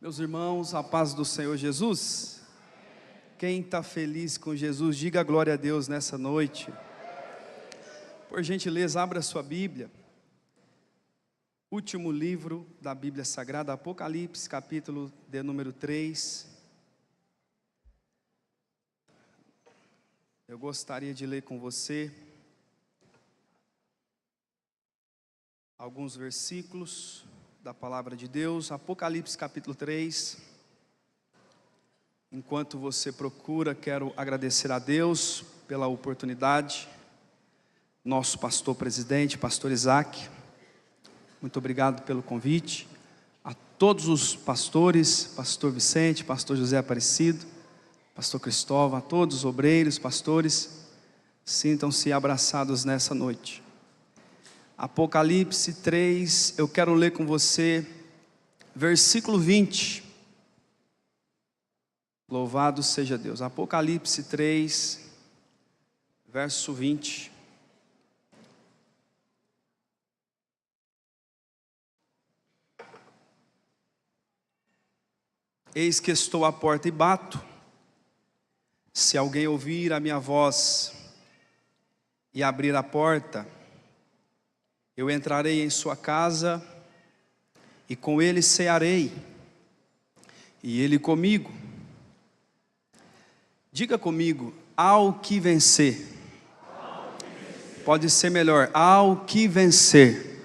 Meus irmãos, a paz do Senhor Jesus. Quem está feliz com Jesus, diga glória a Deus nessa noite. Por gentileza, abra sua Bíblia. Último livro da Bíblia Sagrada, Apocalipse, capítulo de número 3. Eu gostaria de ler com você alguns versículos da palavra de Deus. Apocalipse capítulo 3. Enquanto você procura, quero agradecer a Deus pela oportunidade. Nosso pastor presidente, pastor Isaac, muito obrigado pelo convite. A todos os pastores, pastor Vicente, pastor José Aparecido, pastor Cristóvão, a todos os obreiros, pastores, sintam-se abraçados nessa noite. Apocalipse 3, eu quero ler com você, versículo 20. Louvado seja Deus. Apocalipse 3, verso 20. Eis que estou à porta e bato. Se alguém ouvir a minha voz e abrir a porta, eu entrarei em sua casa e com ele cearei, e ele comigo. Diga comigo, ao que vencer. Pode ser melhor, ao que vencer.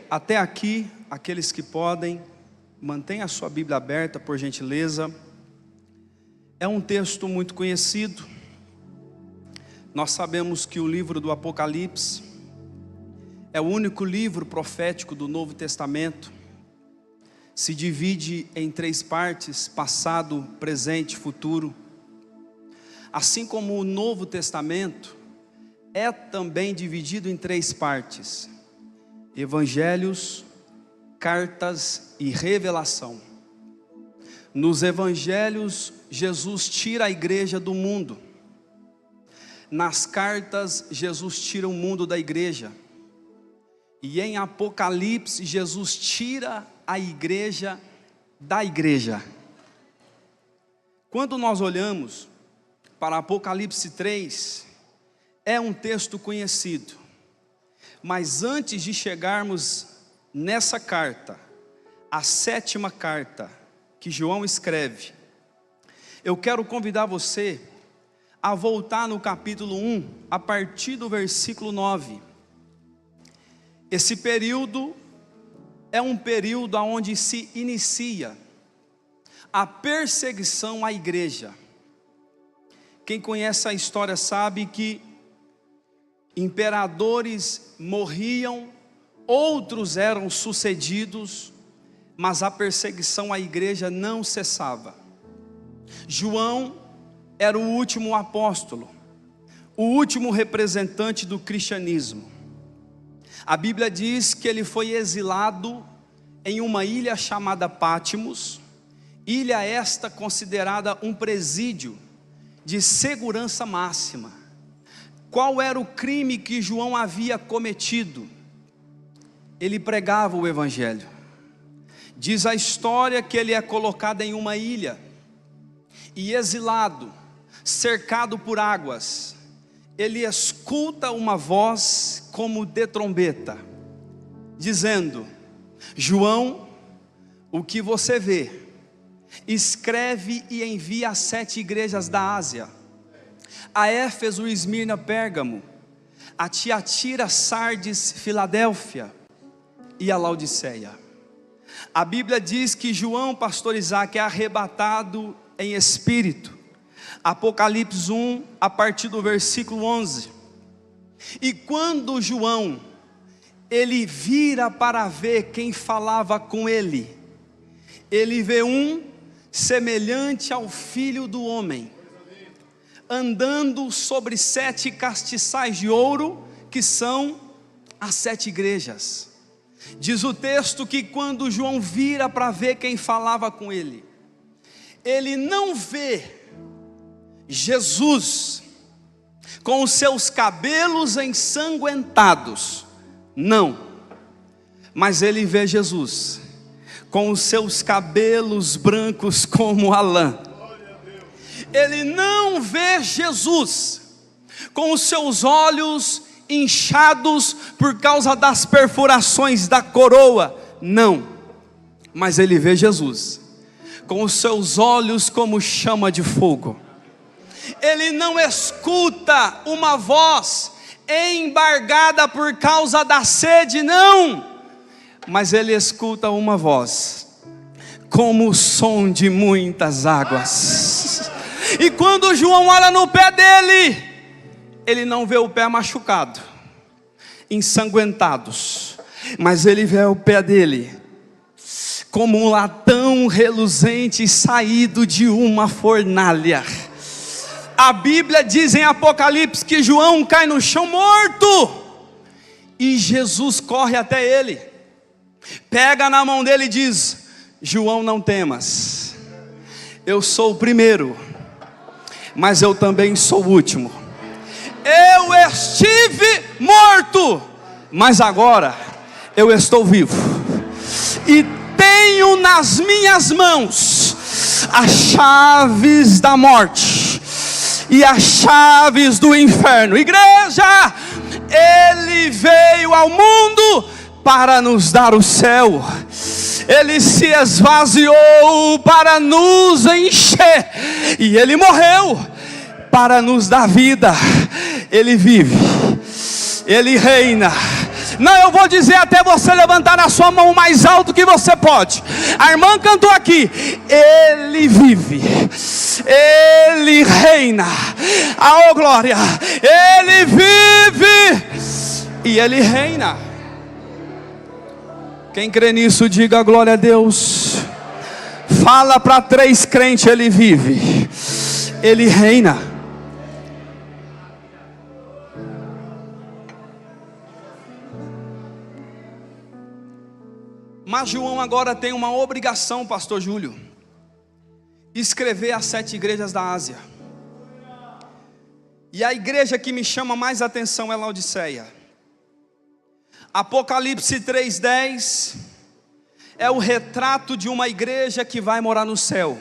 Até aqui, aqueles que podem, mantenha a sua Bíblia aberta, por gentileza. É um texto muito conhecido. Nós sabemos que o livro do Apocalipse é o único livro profético do Novo Testamento. Se divide em 3 partes: passado, presente e futuro. Assim como o Novo Testamento é também dividido em 3 partes: evangelhos, cartas e revelação. Nos evangelhos, Jesus tira a igreja do mundo. Nas cartas, Jesus tira o mundo da igreja. E em Apocalipse, Jesus tira a igreja da igreja. Quando nós olhamos para Apocalipse 3, é um texto conhecido. Mas antes de chegarmos nessa carta, a 7ª carta que João escreve, eu quero convidar você a voltar no capítulo 1, a partir do versículo 9. Esse período é um período onde se inicia a perseguição à igreja. Quem conhece a história sabe que imperadores morriam, outros eram sucedidos, mas a perseguição à igreja não cessava. João era o último apóstolo, o último representante do cristianismo. A Bíblia diz que ele foi exilado em uma ilha chamada Pátimos, ilha esta considerada um presídio de segurança máxima. Qual era o crime que João havia cometido? Ele pregava o evangelho. Diz a história que ele é colocado em uma ilha e exilado, cercado por águas. Ele escuta uma voz como de trombeta, dizendo: João, o que você vê, escreve e envia às 7 igrejas da Ásia: a Éfeso, Esmirna, Pérgamo, a Tiatira, Sardes, Filadélfia e a Laodiceia. A Bíblia diz que João, pastor Isaac, é arrebatado em espírito. Apocalipse 1, a partir do versículo 11. E quando João, ele vira para ver quem falava com ele, ele vê um semelhante ao Filho do Homem, andando sobre 7 castiçais de ouro, que são as 7 igrejas. Diz o texto que quando João vira para ver quem falava com ele, ele não vê Jesus com os seus cabelos ensanguentados, não, mas ele vê Jesus com os seus cabelos brancos como a lã. Ele não vê Jesus com os seus olhos inchados por causa das perfurações da coroa, não, mas ele vê Jesus com os seus olhos como chama de fogo. Ele não escuta uma voz embargada por causa da sede, não, mas ele escuta uma voz como o som de muitas águas. E quando João olha no pé dele, ele não vê o pé machucado, ensanguentados, mas ele vê o pé dele como um latão reluzente saído de uma fornalha. A Bíblia diz em Apocalipse que João cai no chão morto, e Jesus corre até ele, pega na mão dele e diz: João, não temas, eu sou o primeiro, mas eu também sou o último. Eu estive morto, mas agora eu estou vivo, e tenho nas minhas mãos as chaves da morte e as chaves do inferno. Igreja, Ele veio ao mundo para nos dar o céu. Ele se esvaziou para nos encher, e Ele morreu para nos dar vida. Ele vive, Ele reina. Não, eu vou dizer até você levantar a sua mão mais alto que você pode. A irmã cantou aqui: Ele vive, Ele reina. Oh glória, Ele vive e Ele reina. Quem crê nisso, diga glória a Deus. Fala para 3 crentes: Ele vive, Ele reina. Mas João agora tem uma obrigação, pastor Júlio: escrever as 7 igrejas da Ásia. E a igreja que me chama mais atenção é Laodiceia. Apocalipse 3:10 é o retrato de uma igreja que vai morar no céu,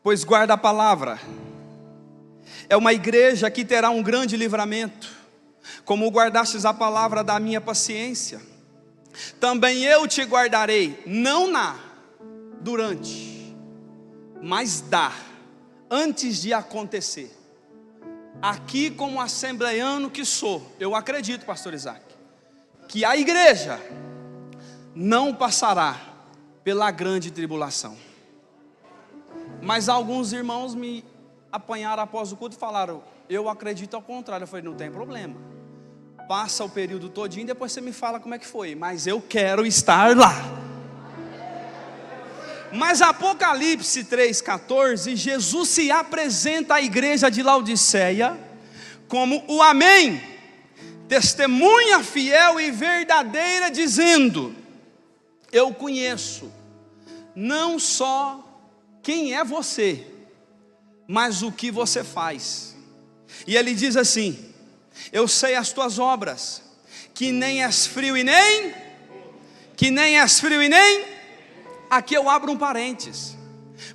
pois guarda a palavra. É uma igreja que terá um grande livramento, como guardastes a palavra da minha paciência. Também eu te guardarei, não durante, mas antes de acontecer. Aqui, como assembleiano que sou, eu acredito, pastor Isaac, que a igreja não passará pela grande tribulação. Mas alguns irmãos me apanharam após o culto e falaram: eu acredito ao contrário. Eu falei: não tem problema, passa o período todinho, depois você me fala como é que foi, mas eu quero estar lá. Mas Apocalipse 3:14, Jesus se apresenta à igreja de Laodiceia como o Amém, testemunha fiel e verdadeira, dizendo: eu conheço não só quem é você, mas o que você faz. E ele diz assim: eu sei as tuas obras, que nem és frio e nem Aqui eu abro um parênteses,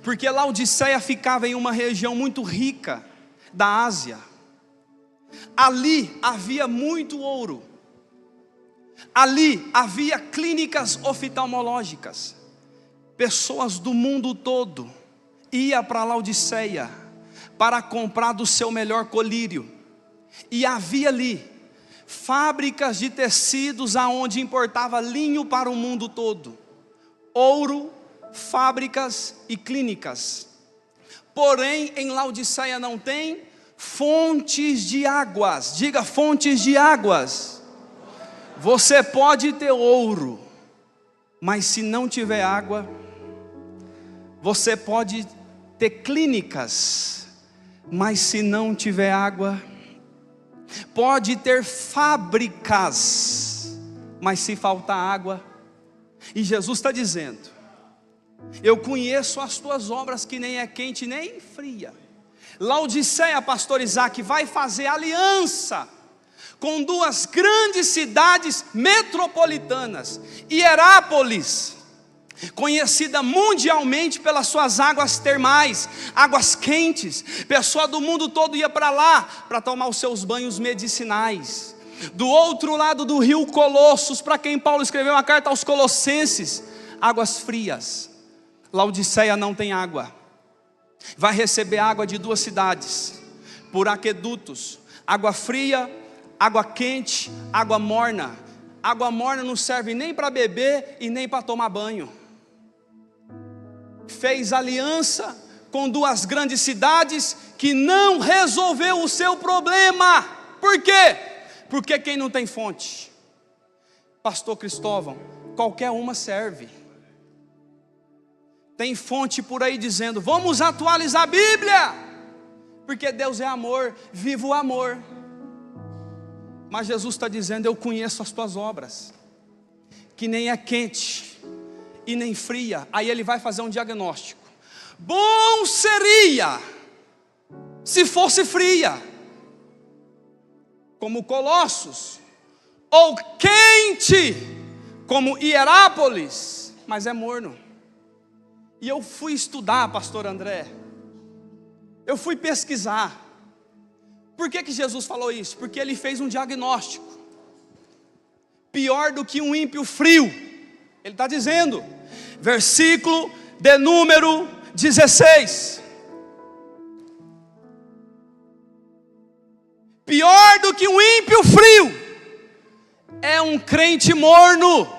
porque Laodiceia ficava em uma região muito rica da Ásia. Ali havia muito ouro, ali havia clínicas oftalmológicas. Pessoas do mundo todo iam para Laodiceia para comprar do seu melhor colírio. E havia ali fábricas de tecidos aonde importava linho para o mundo todo, ouro, fábricas e clínicas. Porém, em Laodiceia não tem fontes de águas. Diga: fontes de águas. Você pode ter ouro, mas se não tiver água, você pode ter clínicas, mas se não tiver água, pode ter fábricas, mas se faltar água. E Jesus está dizendo: eu conheço as tuas obras, que nem é quente nem fria. Laodiceia, pastor Isaac, vai fazer aliança com 2 grandes cidades metropolitanas, Hierápolis conhecida mundialmente pelas suas águas termais, águas quentes. Pessoa do mundo todo ia para lá para tomar os seus banhos medicinais. Do outro lado do rio Colossos, para quem Paulo escreveu uma carta aos Colossenses, águas frias. Laodiceia não tem água, vai receber água de 2 cidades, por aquedutos, água fria, água quente, água morna. Água morna não serve nem para beber e nem para tomar banho. Fez aliança com 2 grandes cidades que não resolveu o seu problema. Por quê? Porque quem não tem fonte, pastor Cristóvão, qualquer uma serve. Tem fonte por aí dizendo, vamos atualizar a Bíblia, porque Deus é amor, viva o amor. Mas Jesus está dizendo, eu conheço as tuas obras, que nem é quente e nem fria. Aí ele vai fazer um diagnóstico. Bom seria se fosse fria, como Colossos, ou quente, como Hierápolis, mas é morno. E eu fui estudar, pastor André, eu fui pesquisar. Por que Jesus falou isso? Porque ele fez um diagnóstico. Pior do que um ímpio frio. Ele está dizendo, versículo de número 16. Pior do que um ímpio frio é um crente morno.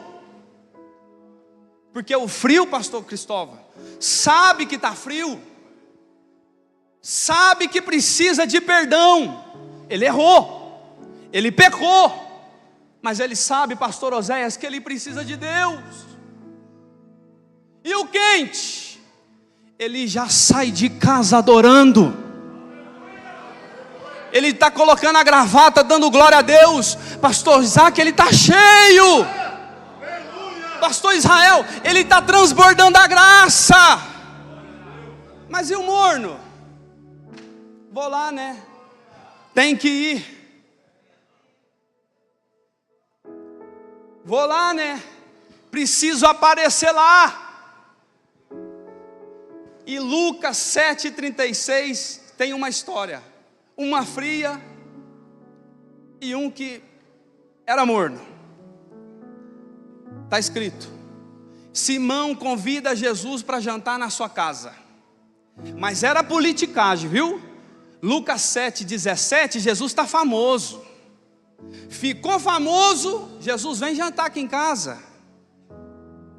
Porque o frio, pastor Cristóvão, sabe que está frio, sabe que precisa de perdão. Ele errou, ele pecou, mas ele sabe, pastor Oséias, que ele precisa de Deus. E o quente, ele já sai de casa adorando. Ele está colocando a gravata, dando glória a Deus. Pastor Isaac, ele está cheio. Pastor Israel, ele está transbordando a graça. Mas e o morno? Vou lá, né? Tem que ir. Vou lá, né? Preciso aparecer lá. E Lucas 7,36 tem uma história. Uma fria e um que era morno. Está escrito: Simão convida Jesus para jantar na sua casa. Mas era politicagem, viu? Lucas 7,17, Jesus está famoso. Ficou famoso, Jesus vem jantar aqui em casa.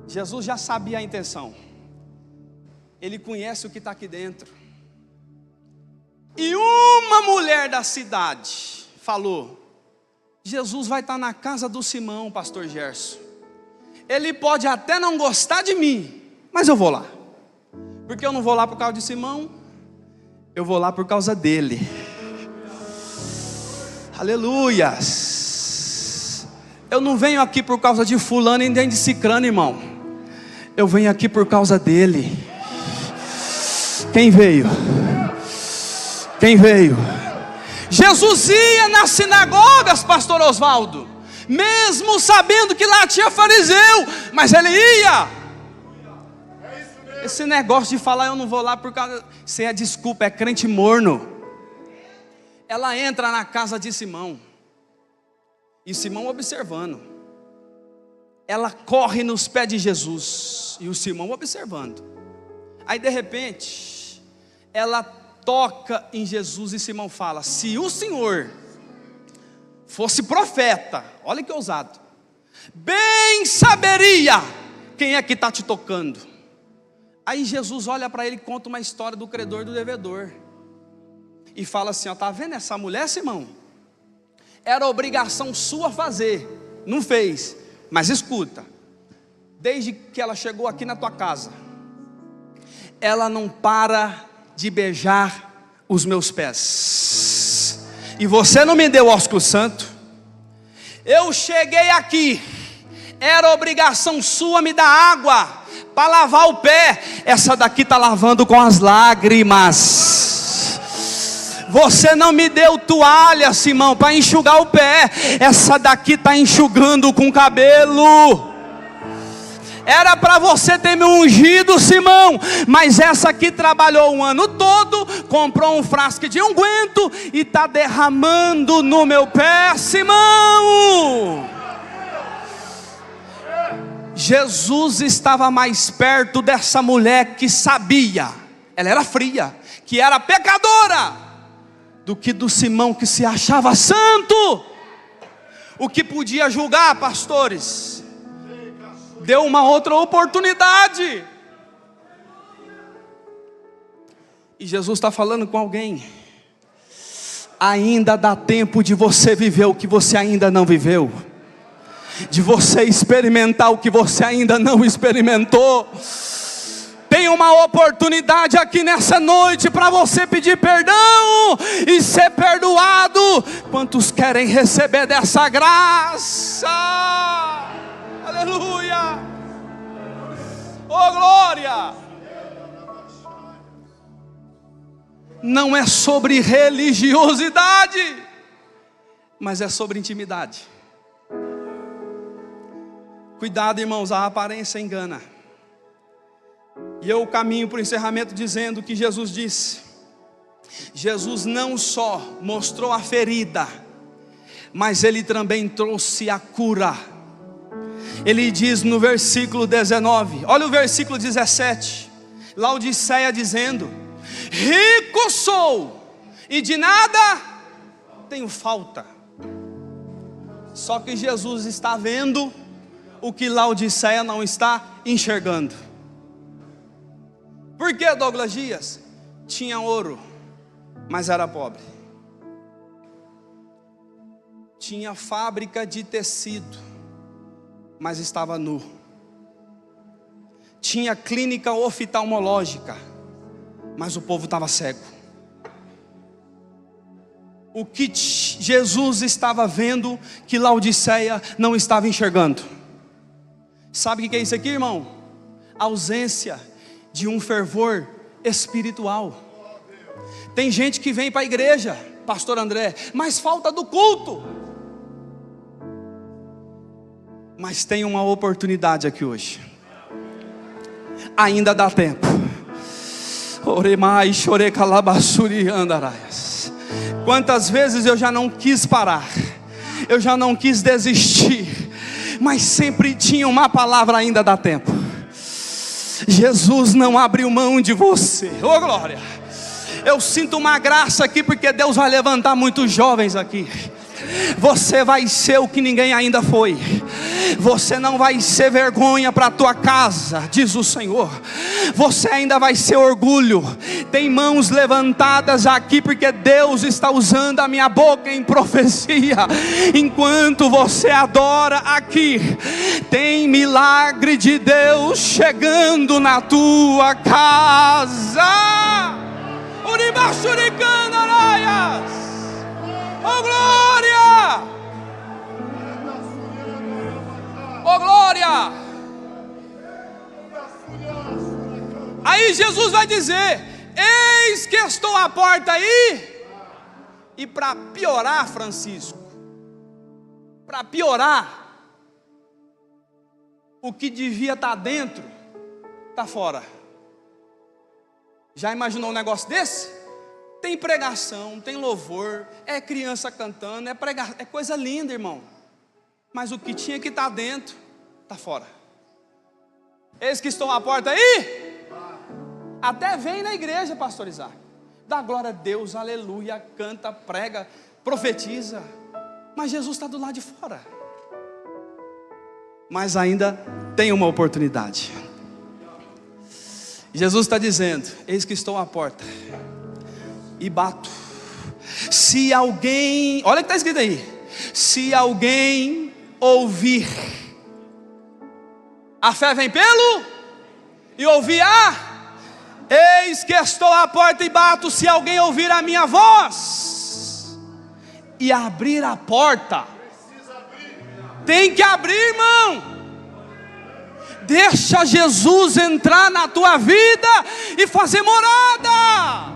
Jesus já sabia a intenção. Ele conhece o que está aqui dentro. E uma mulher da cidade falou: Jesus vai estar na casa do Simão, pastor Gerson. Ele pode até não gostar de mim, mas eu vou lá. Porque eu não vou lá por causa de Simão, eu vou lá por causa dele. Aleluias. Eu não venho aqui por causa de fulano e nem de cicrano, irmão. Eu venho aqui por causa dele. Quem veio? Quem veio? Jesus ia nas sinagogas, pastor Osvaldo, mesmo sabendo que lá tinha fariseu, mas ele ia. Esse negócio de falar eu não vou lá por causa, isso é desculpa, é crente morno. Ela entra na casa de Simão, e Simão observando. Ela corre nos pés de Jesus, e o Simão observando. Aí de repente, ela toca em Jesus e Simão fala: se o Senhor fosse profeta, olha que ousado, bem saberia quem é que está te tocando. Aí Jesus olha para ele e conta uma história do credor e do devedor. E fala assim: ó, tá vendo essa mulher, Simão? Era obrigação sua fazer, não fez. Mas escuta, desde que ela chegou aqui na tua casa, ela não para de beijar os meus pés. E você não me deu ósculo santo. Eu cheguei aqui, era obrigação sua me dar água para lavar o pé. Essa daqui está lavando com as lágrimas. Você não me deu toalha, Simão, para enxugar o pé. Essa daqui está enxugando com cabelo. Era para você ter me ungido, Simão, mas essa aqui trabalhou um ano todo, comprou um frasco de unguento e está derramando no meu pé, Simão. Jesus estava mais perto dessa mulher que sabia, ela era fria, que era pecadora, do que do Simão que se achava santo. O que podia julgar, pastores, deu uma outra oportunidade. E Jesus está falando com alguém: ainda dá tempo de você viver o que você ainda não viveu, de você experimentar o que você ainda não experimentou. Tem uma oportunidade aqui nessa noite para você pedir perdão e ser perdoado. Quantos querem receber dessa graça? Aleluia! Oh glória! Não é sobre religiosidade, mas é sobre intimidade. Cuidado, irmãos, a aparência engana. E eu caminho para o encerramento dizendo que Jesus disse. Jesus não só mostrou a ferida, mas Ele também trouxe a cura. Ele diz no versículo 19, olha o versículo 17, Laodiceia dizendo: rico sou, e de nada tenho falta. Só que Jesus está vendo o que Laodiceia não está enxergando. Por que, Douglas Dias? Tinha ouro, mas era pobre. Tinha fábrica de tecido, mas estava nu. Tinha clínica oftalmológica, mas o povo estava cego. O que Jesus estava vendo que Laodiceia não estava enxergando. Sabe o que é isso aqui, irmão? Ausência de um fervor espiritual. Tem gente que vem para a igreja, pastor André, mas falta do culto. Mas tem uma oportunidade aqui hoje. Ainda dá tempo. Oremai, chore calabassuri andaraias. Quantas vezes eu já não quis parar, eu já não quis desistir, mas sempre tinha uma palavra: ainda dá tempo. Jesus não abriu mão de você. Oh glória! Eu sinto uma graça aqui, porque Deus vai levantar muitos jovens aqui. Você vai ser o que ninguém ainda foi. Você não vai ser vergonha para a tua casa, diz o Senhor. Você ainda vai ser orgulho. Tem mãos levantadas aqui, porque Deus está usando a minha boca em profecia. Enquanto você adora aqui, tem milagre de Deus chegando na tua casa. Uribachuricanaraias. Oh glória! Oh glória! Aí Jesus vai dizer: eis que estou à porta aí. E para piorar, Francisco, para piorar, o que devia estar dentro está fora. Já imaginou um negócio desse? Tem pregação, tem louvor, é criança cantando, é coisa linda, irmão. Mas o que tinha que estar dentro, está fora. Eis que estou à porta aí. Até vem na igreja pastorizar, dá glória a Deus, aleluia, canta, prega, profetiza, mas Jesus está do lado de fora. Mas ainda tem uma oportunidade. Jesus está dizendo: eis que estou à porta e bato. Se alguém, olha o que está escrito aí: se alguém ouvir. A fé vem pelo e ouvir eis que estou à porta e bato. Se alguém ouvir a minha voz e abrir a porta, tem que abrir, irmão. Deixa Jesus entrar na tua vida e fazer morada.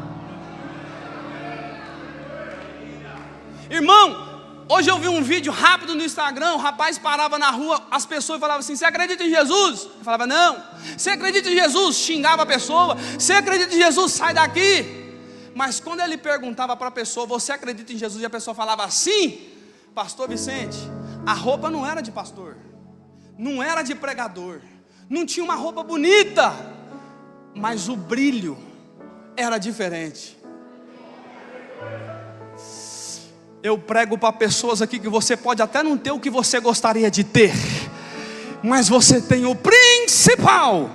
Irmão, Hoje eu vi um vídeo rápido no Instagram, o rapaz parava na rua, as pessoas falavam assim: você acredita em Jesus? Eu falava: não. Você acredita em Jesus? Xingava a pessoa. Você acredita em Jesus? Sai daqui. Mas quando ele perguntava para a pessoa: você acredita em Jesus? E a pessoa falava assim: pastor Vicente, a roupa não era de pastor, não era de pregador, não tinha uma roupa bonita, mas o brilho era diferente. Eu prego para pessoas aqui que você pode até não ter o que você gostaria de ter, mas você tem o principal,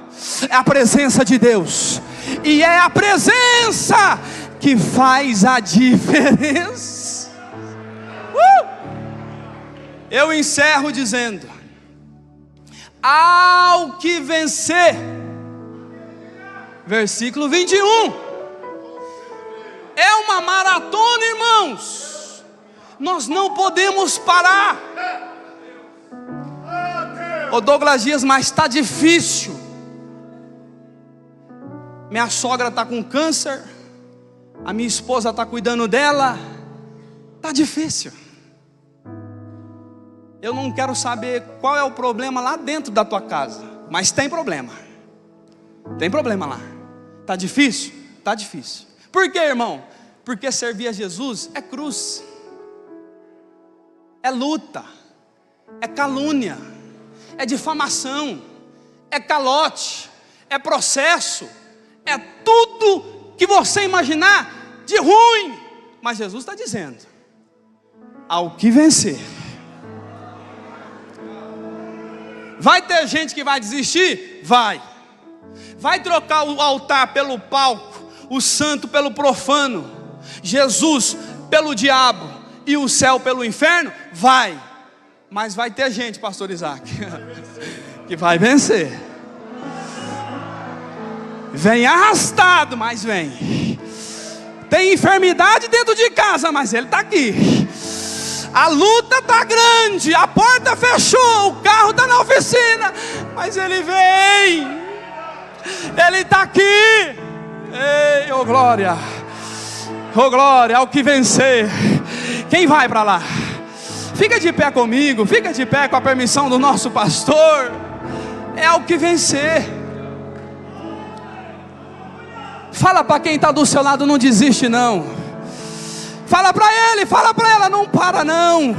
é a presença de Deus. E é a presença que faz a diferença. Eu encerro dizendo: ao que vencer, versículo 21, é uma maratona, irmãos. Nós não podemos parar. Ô Douglas Dias, mas está difícil. Minha sogra está com câncer, a minha esposa está cuidando dela. Está difícil. Eu não quero saber qual é o problema lá dentro da tua casa, mas tem problema. Tem problema lá. Está difícil? Está difícil. Por quê, irmão? Porque servir a Jesus é cruz, é luta, é calúnia, é difamação, é calote, é processo, é tudo que você imaginar de ruim. Mas Jesus está dizendo: ao que vencer. Vai ter gente que vai desistir? Vai. Vai trocar o altar pelo palco, o santo pelo profano, Jesus pelo diabo e o céu pelo inferno? Vai. Mas vai ter gente, pastor Isaac, que vai vencer. Vem arrastado, mas vem. Tem enfermidade dentro de casa, mas ele está aqui. A luta está grande, a porta fechou, o carro está na oficina, mas ele vem. Ele está aqui. Ei, oh glória, ao que vencer. Quem vai para lá? Fica de pé comigo, fica de pé com a permissão do nosso pastor. É ao que vencer. Fala para quem está do seu lado: não desiste não. Fala para ele, fala para ela: não para não,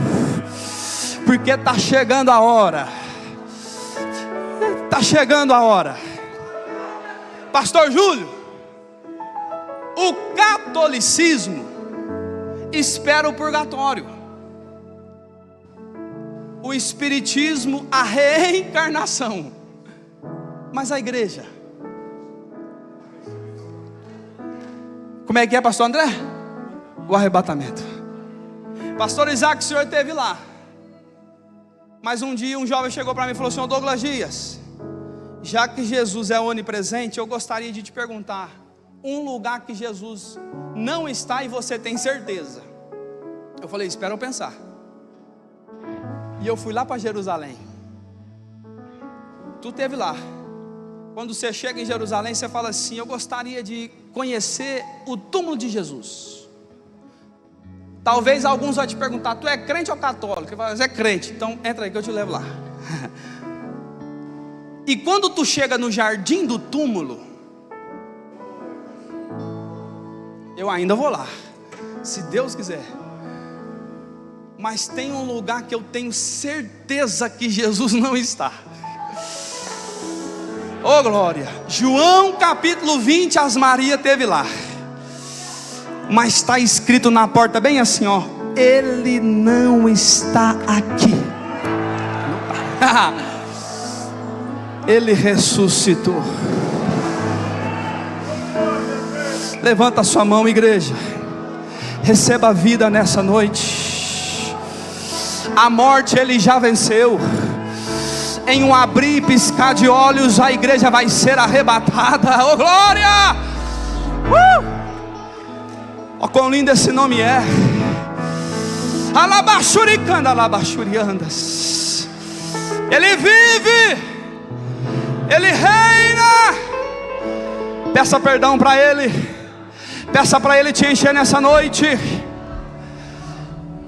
porque está chegando a hora. Está chegando a hora. Pastor Júlio, o catolicismo espera o purgatório, o espiritismo a reencarnação, mas a igreja, como é que é, pastor André? O arrebatamento. Pastor Isaac, o senhor esteve lá, mas um dia um jovem chegou para mim e falou: senhor Douglas Dias, já que Jesus é onipresente, eu gostaria de te perguntar um lugar que Jesus não está e você tem certeza. Eu falei: espera eu pensar. E eu fui lá para Jerusalém. Tu esteve lá. Quando você chega em Jerusalém, você fala assim: eu gostaria de conhecer o túmulo de Jesus. Talvez alguns vão te perguntar: tu é crente ou católico? Eu falo: é crente. Então entra aí que eu te levo lá. E quando tu chega no jardim do túmulo, eu ainda vou lá, se Deus quiser. Mas tem um lugar que eu tenho certeza que Jesus não está. Oh glória. João capítulo 20, as Maria teve lá, mas está escrito na porta bem assim, ó: ele não está aqui. Ele ressuscitou. Levanta a sua mão, igreja. Receba a vida nessa noite. A morte ele já venceu. Em um abrir e piscar de olhos, a igreja vai ser arrebatada. Oh glória! Oh, quão lindo esse nome é. Alabachuricanda, alabachuriandas. Ele vive. Ele reina. Peça perdão para Ele. Peça para Ele te encher nessa noite.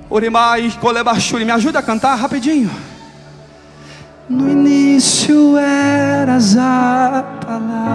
Orimai, Colebachuri, me ajuda a cantar rapidinho. No início eras a palavra,